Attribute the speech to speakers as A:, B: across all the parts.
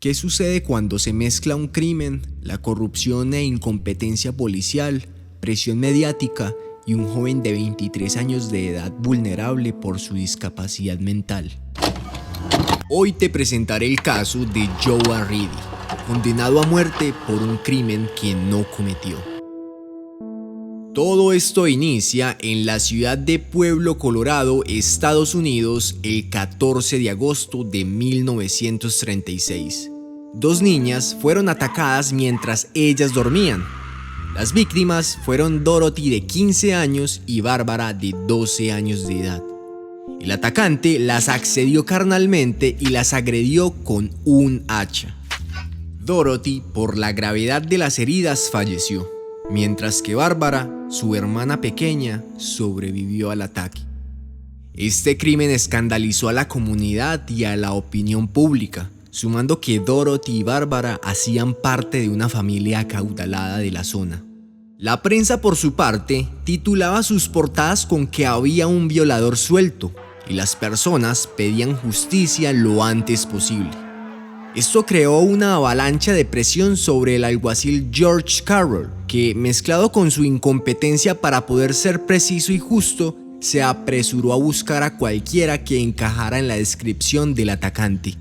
A: ¿Qué sucede cuando se mezcla un crimen, la corrupción e incompetencia policial, presión mediática y un joven de 23 años de edad vulnerable por su discapacidad mental? Hoy te presentaré el caso de Joe Arridi, condenado a muerte por un crimen que no cometió. Todo esto inicia en la ciudad de Pueblo, Colorado, Estados Unidos, el 14 de agosto de 1936. Dos niñas fueron atacadas mientras ellas dormían. Las víctimas fueron Dorothy, de 15 años, y Barbara, de 12 años de edad. El atacante las accedió carnalmente y las agredió con un hacha. Dorothy, por la gravedad de las heridas, falleció, mientras que Barbara, su hermana pequeña, sobrevivió al ataque. Este crimen escandalizó a la comunidad y a la opinión pública, sumando que Dorothy y Barbara hacían parte de una familia acaudalada de la zona. La prensa, por su parte, titulaba sus portadas con que había un violador suelto y las personas pedían justicia lo antes posible. Esto creó una avalancha de presión sobre el alguacil George Carroll, que, mezclado con su incompetencia para poder ser preciso y justo, se apresuró a buscar a cualquiera que encajara en la descripción del atacante.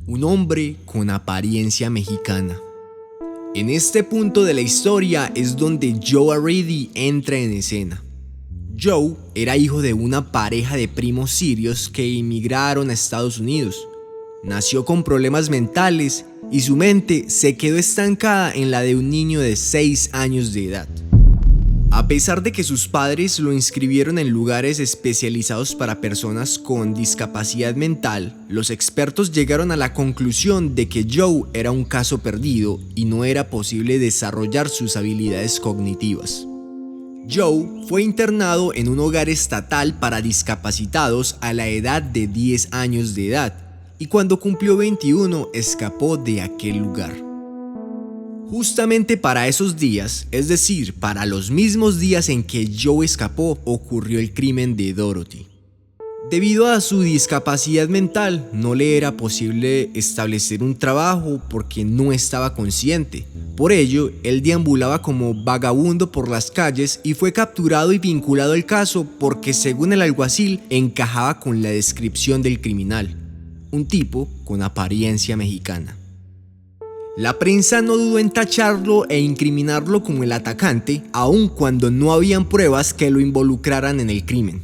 A: Un hombre con apariencia mexicana. En este punto de la historia es donde Joe Arridi entra en escena. Joe era hijo de una pareja de primos sirios que emigraron a Estados Unidos. Nació con problemas mentales y su mente se quedó estancada en la de un niño de 6 años de edad. A pesar de que sus padres lo inscribieron en lugares especializados para personas con discapacidad mental, los expertos llegaron a la conclusión de que Joe era un caso perdido y no era posible desarrollar sus habilidades cognitivas. Joe fue internado en un hogar estatal para discapacitados a la edad de 10 años de edad y cuando cumplió 21 escapó de aquel lugar. Justamente para esos días, es decir, para los mismos días en que Joe escapó, ocurrió el crimen de Dorothy. Debido a su discapacidad mental, no le era posible establecer un trabajo porque no estaba consciente. Por ello, él deambulaba como vagabundo por las calles y fue capturado y vinculado al caso porque, según el alguacil, encajaba con la descripción del criminal, un tipo con apariencia mexicana. La prensa no dudó en tacharlo e incriminarlo como el atacante, aun cuando no habían pruebas que lo involucraran en el crimen.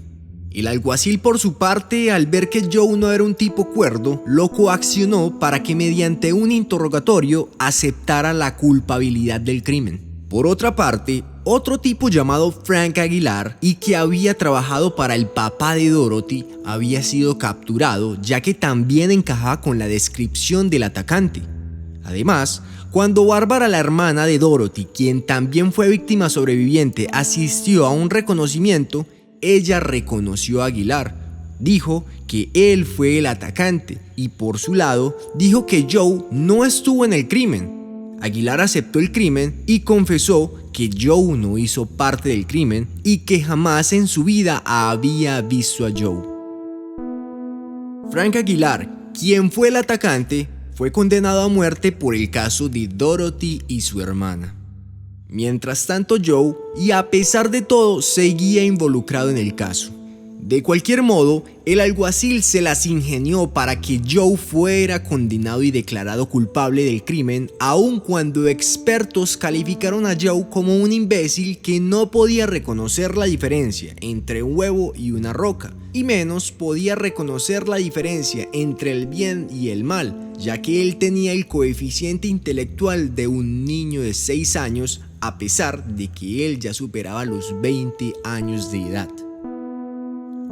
A: El alguacil, por su parte, al ver que Joe no era un tipo cuerdo, lo coaccionó para que mediante un interrogatorio aceptara la culpabilidad del crimen. Por otra parte, otro tipo llamado Frank Aguilar, y que había trabajado para el papá de Dorothy, había sido capturado ya que también encajaba con la descripción del atacante. Además, cuando Bárbara, la hermana de Dorothy, quien también fue víctima sobreviviente, asistió a un reconocimiento, ella reconoció a Aguilar. Dijo que él fue el atacante y, por su lado, dijo que Joe no estuvo en el crimen. Aguilar aceptó el crimen y confesó que Joe no hizo parte del crimen y que jamás en su vida había visto a Joe. Frank Aguilar, quien fue el atacante, fue condenado a muerte por el caso de Dorothy y su hermana. Mientras tanto, Joe, y a pesar de todo, seguía involucrado en el caso. De cualquier modo, el alguacil se las ingenió para que Joe fuera condenado y declarado culpable del crimen, aun cuando expertos calificaron a Joe como un imbécil que no podía reconocer la diferencia entre un huevo y una roca, y menos podía reconocer la diferencia entre el bien y el mal, ya que él tenía el coeficiente intelectual de un niño de 6 años, a pesar de que él ya superaba los 20 años de edad.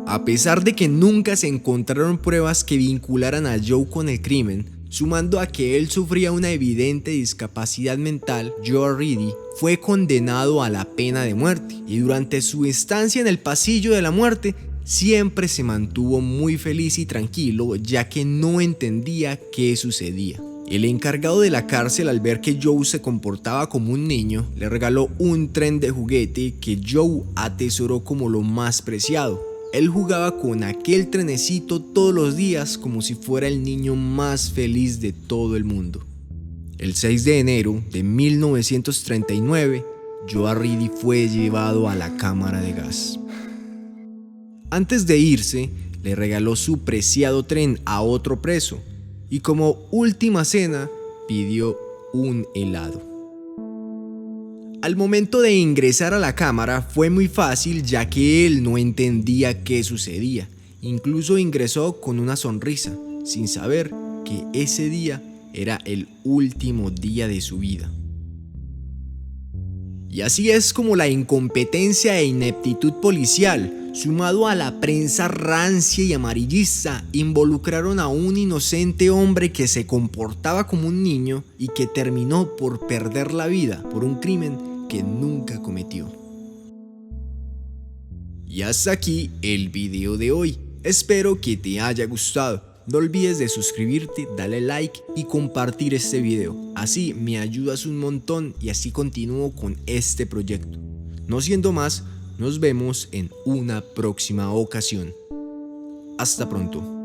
A: A pesar de que nunca se encontraron pruebas que vincularan a Joe con el crimen, sumando a que él sufría una evidente discapacidad mental, Joe Arridi fue condenado a la pena de muerte y durante su estancia en el pasillo de la muerte siempre se mantuvo muy feliz y tranquilo, ya que no entendía qué sucedía. El encargado de la cárcel, al ver que Joe se comportaba como un niño, le regaló un tren de juguete que Joe atesoró como lo más preciado. Él jugaba con aquel trenecito todos los días como si fuera el niño más feliz de todo el mundo. El 6 de enero de 1939, Joe Reedy fue llevado a la cámara de gas. Antes de irse, le regaló su preciado tren a otro preso y como última cena pidió un helado. Al momento de ingresar a la cámara fue muy fácil, ya que él no entendía qué sucedía. Incluso ingresó con una sonrisa, sin saber que ese día era el último día de su vida. Y así es como la incompetencia e ineptitud policial, sumado a la prensa rancia y amarillista, involucraron a un inocente hombre que se comportaba como un niño y que terminó por perder la vida por un crimen que nunca cometió. Y hasta aquí el video de hoy. Espero que te haya gustado. No olvides de suscribirte, darle like y compartir este video. Así me ayudas un montón y así continúo con este proyecto. No siendo más, nos vemos en una próxima ocasión. Hasta pronto.